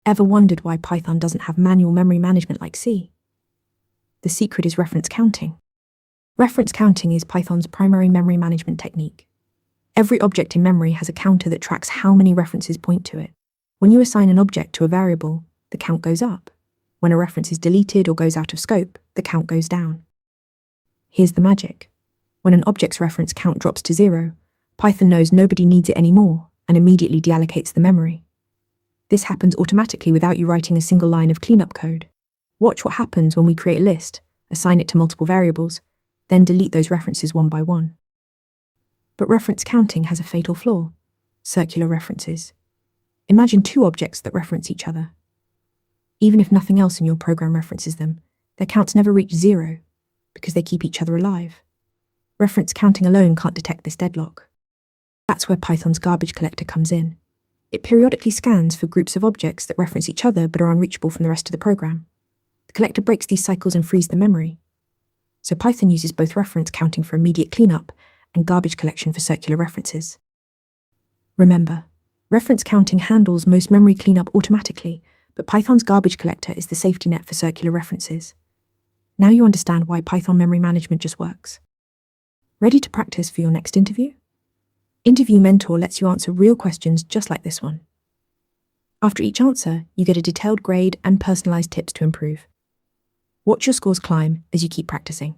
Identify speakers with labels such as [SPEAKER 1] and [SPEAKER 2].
[SPEAKER 1] Ever wondered why Python doesn't have manual memory management like C? The secret is reference counting. Reference counting is Python's primary memory management technique. Every object in memory has a counter that tracks how many references point to it. When you assign an object to a variable, the count goes up. When a reference is deleted or goes out of scope, the count goes down. Here's the magic. When an object's reference count drops to 0, Python knows nobody needs it anymore and immediately deallocates the memory. This happens automatically without you writing a single line of cleanup code. Watch what happens when we create a list, assign it to multiple variables, then delete those references one by one. But reference counting has a fatal flaw: circular references. Imagine two objects that reference each other. Even if nothing else in your program references them, their counts never reach 0 because they keep each other alive. Reference counting alone can't detect this deadlock. That's where Python's garbage collector comes in. It periodically scans for groups of objects that reference each other but are unreachable from the rest of the program. The collector breaks these cycles and frees the memory. So Python uses both reference counting for immediate cleanup and garbage collection for circular references. Remember, reference counting handles most memory cleanup automatically, but Python's garbage collector is the safety net for circular references. Now you understand why Python memory management just works. Ready to practice for your next interview? Interview Mentor lets you answer real questions just like this one. After each answer, you get a detailed grade and personalized tips to improve. Watch your scores climb as you keep practicing.